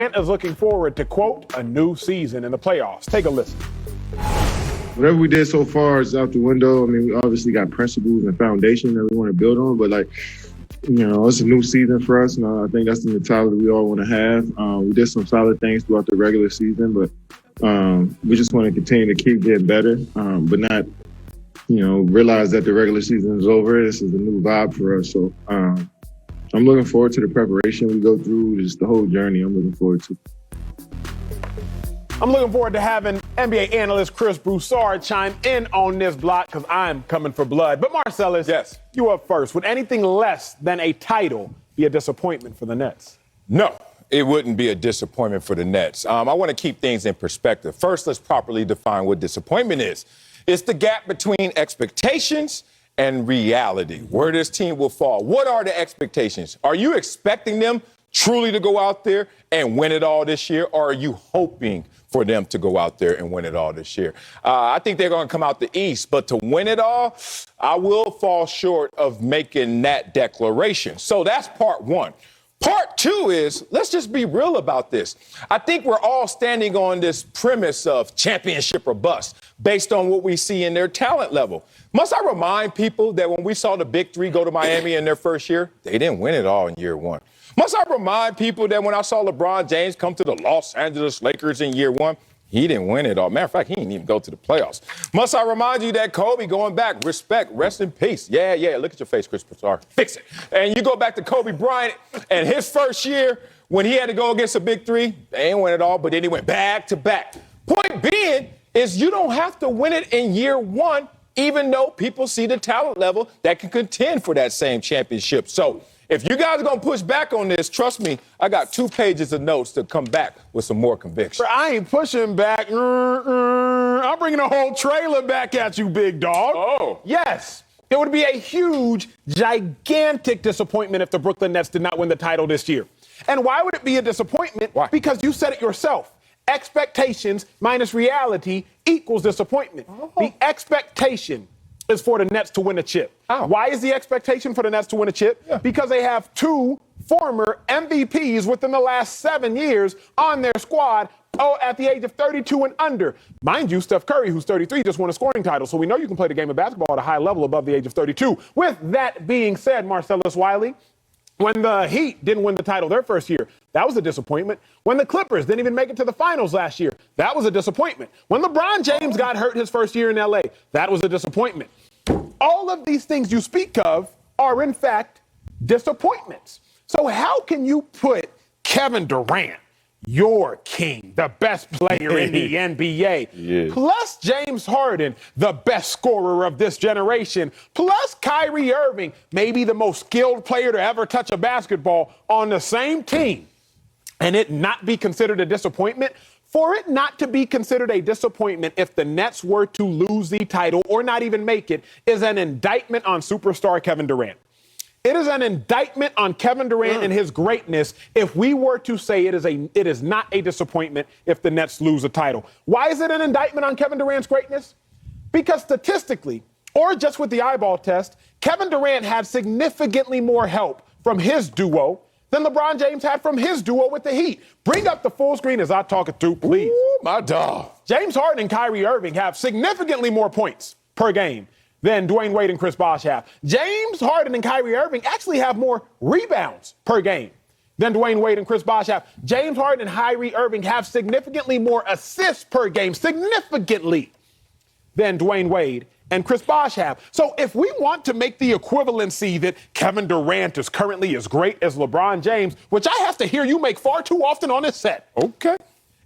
is looking forward to, quote, a new season in the playoffs. Take a listen. Whatever we did so far is out the window. I mean, we obviously got principles and foundation that we want to build on, but it's a new season for us, and I think that's the mentality we all want to have. We did some solid things throughout the regular season, but we just want to continue to keep getting better, but not, realize that the regular season is over. This is a new vibe for us. So I'm looking forward to the preparation we go through, just the whole journey I'm looking forward to. I'm looking forward to having NBA analyst Chris Broussard chime in on this block because I'm coming for blood. But Marcellus, yes, you up first. Would anything less than a title be a disappointment for the Nets? No, it wouldn't be a disappointment for the Nets. I want to keep things in perspective. First, let's properly define what disappointment is. It's the gap between expectations and reality, where this team will fall. What are the expectations? Are you expecting them truly to go out there and win it all this year, or are you hoping for them to go out there and win it all this year? I think they're going to come out the East, but to win it all, I will fall short of making that declaration. So that's part one. Part two is, let's just be real about this. I think we're all standing on this premise of championship or bust based on what we see in their talent level. Must I remind people that when we saw the Big Three go to Miami in their first year, they didn't win it all in year one? Must I remind people that when I saw LeBron James come to the Los Angeles Lakers in year one, he didn't win it all. Matter of fact, he didn't even go to the playoffs. Must I remind you that Kobe, going back, respect, rest in peace. Yeah, look at your face, Chris Broussard. Fix it. And you go back to Kobe Bryant and his first year when he had to go against the Big Three, they didn't win it all, but then he went back to back. Point being is you don't have to win it in year one, even though people see the talent level that can contend for that same championship. So if you guys are going to push back on this, trust me, I got 2 pages of notes to come back with some more conviction. I ain't pushing back. I'm bringing a whole trailer back at you, big dog. Oh. Yes. It would be a huge, gigantic disappointment if the Brooklyn Nets did not win the title this year. And why would it be a disappointment? Why? Because you said it yourself. Expectations minus reality equals disappointment. Oh. The expectation is for the Nets to win a chip. Oh. Why is the expectation for the Nets to win a chip? Yeah. Because they have 2 former MVPs within the last 7 years on their squad at the age of 32 and under. Mind you, Steph Curry, who's 33, just won a scoring title, so we know you can play the game of basketball at a high level above the age of 32. With that being said, Marcellus Wiley, when the Heat didn't win the title their first year, that was a disappointment. When the Clippers didn't even make it to the finals last year, that was a disappointment. When LeBron James got hurt his first year in LA, that was a disappointment. All of these things you speak of are, in fact, disappointments. So how can you put Kevin Durant, your king, the best player in the NBA, plus James Harden, the best scorer of this generation, plus Kyrie Irving, maybe the most skilled player to ever touch a basketball, on the same team, and it not be considered a disappointment? For it not to be considered a disappointment if the Nets were to lose the title or not even make it is an indictment on superstar Kevin Durant. It is an indictment on Kevin Durant and his greatness if we were to say it is not a disappointment if the Nets lose a title. Why is it an indictment on Kevin Durant's greatness? Because statistically, or just with the eyeball test, Kevin Durant had significantly more help from his duo than LeBron James had from his duo with the Heat. Bring up the full screen as I talk it through, please. Ooh, my dog. James Harden and Kyrie Irving have significantly more points per game than Dwayne Wade and Chris Bosh have. James Harden and Kyrie Irving actually have more rebounds per game than Dwayne Wade and Chris Bosh have. James Harden and Kyrie Irving have significantly more assists per game, significantly, than Dwayne Wade and Chris Bosh have. So if we want to make the equivalency that Kevin Durant is currently as great as LeBron James, which I have to hear you make far too often on this set. Okay.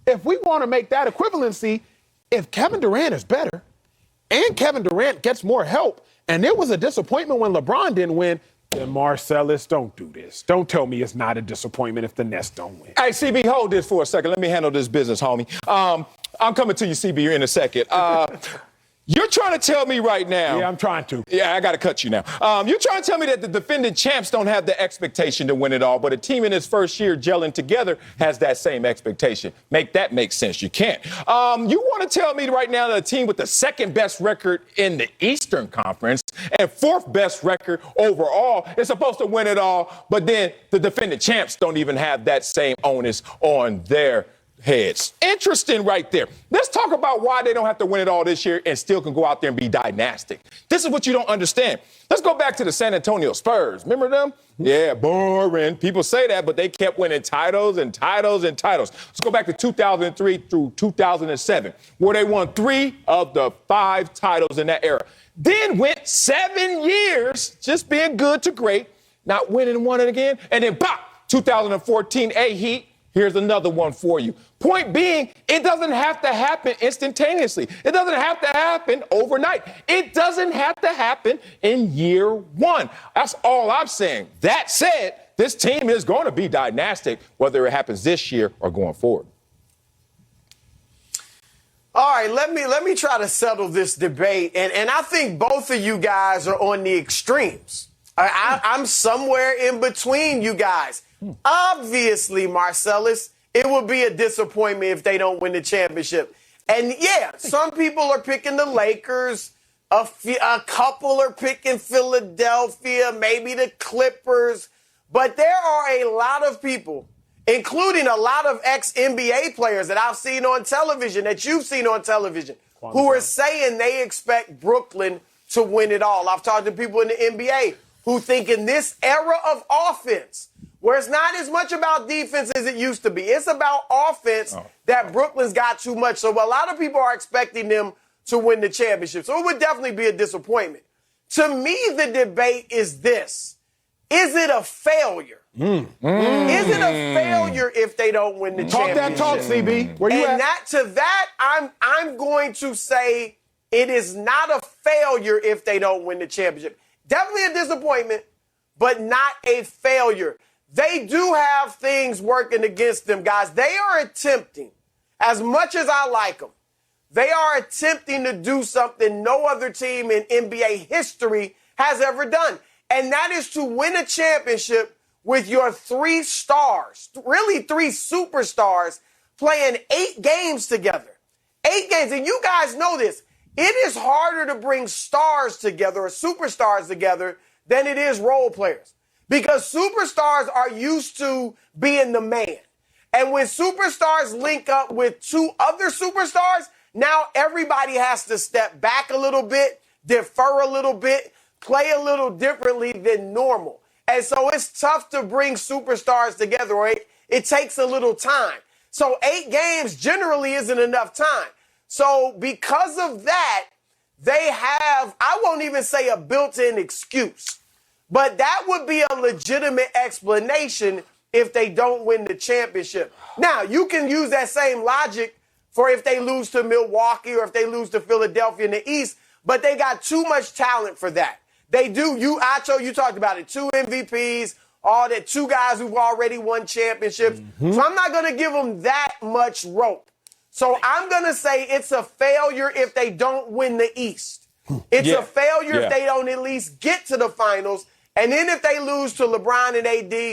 If we want to make that equivalency, if Kevin Durant is better and Kevin Durant gets more help, and it was a disappointment when LeBron didn't win, then Marcellus, don't do this. Don't tell me it's not a disappointment if the Nets don't win. Hey, CB, hold this for a second. Let me handle this business, homie. I'm coming to you, CB, in a second. You're trying to tell me right now. Yeah, I'm trying to. Yeah, I got to cut you now. You're trying to tell me that the defending champs don't have the expectation to win it all, but a team in its first year gelling together has that same expectation. Make that make sense. You can't. You want to tell me right now that a team with the second best record in the Eastern Conference and fourth best record overall is supposed to win it all, but then the defending champs don't even have that same onus on their heads. Interesting right there. Let's talk about why they don't have to win it all this year and still can go out there and be dynastic. This is what you don't understand. Let's go back to the San Antonio Spurs. Remember them? Yeah, boring. People say that, but they kept winning titles and titles and titles. Let's go back to 2003 through 2007, where they won 3 of the 5 titles in that era. Then went 7 years just being good to great, not winning one again, and then pop, 2014 Heat. Here's another one for you. Point being, it doesn't have to happen instantaneously. It doesn't have to happen overnight. It doesn't have to happen in year one. That's all I'm saying. That said, this team is going to be dynastic, whether it happens this year or going forward. All right, let me try to settle this debate. And I think both of you guys are on the extremes. I'm somewhere in between you guys. Obviously, Marcellus, it would be a disappointment if they don't win the championship. And yeah, some people are picking the Lakers. A couple are picking Philadelphia, maybe the Clippers. But there are a lot of people, including a lot of ex-NBA players that I've seen on television, that you've seen on television, who are saying they expect Brooklyn to win it all. I've talked to people in the NBA who think in this era of offense, where it's not as much about defense as it used to be, it's about offense that Brooklyn's got too much. So a lot of people are expecting them to win the championship. So it would definitely be a disappointment. To me, the debate is this. Is it a failure? Is it a failure if they don't win the championship? Talk that talk, CB. Where you and at? To that, I'm going to say it is not a failure if they don't win the championship. Definitely a disappointment, but not a failure. They do have things working against them, guys. They are attempting, as much as I like them, they are attempting to do something no other team in NBA history has ever done. And that is to win a championship with your 3 stars, really 3 superstars, playing 8 games together. 8 games. And you guys know this. It is harder to bring stars together or superstars together than it is role players. Because superstars are used to being the man. And when superstars link up with 2 other superstars, now everybody has to step back a little bit, defer a little bit, play a little differently than normal. And so it's tough to bring superstars together, right? It takes a little time. So 8 games generally isn't enough time. So because of that, they have, I won't even say a built-in excuse, but that would be a legitimate explanation if they don't win the championship. Now, you can use that same logic for if they lose to Milwaukee or if they lose to Philadelphia in the East, but they got too much talent for that. They do. Acho, you talked about it. 2 MVPs, all that, 2 guys who've already won championships. So I'm not going to give them that much rope. So I'm going to say it's a failure if they don't win the East. It's a failure if they don't at least get to the finals. And then if they lose to LeBron and AD,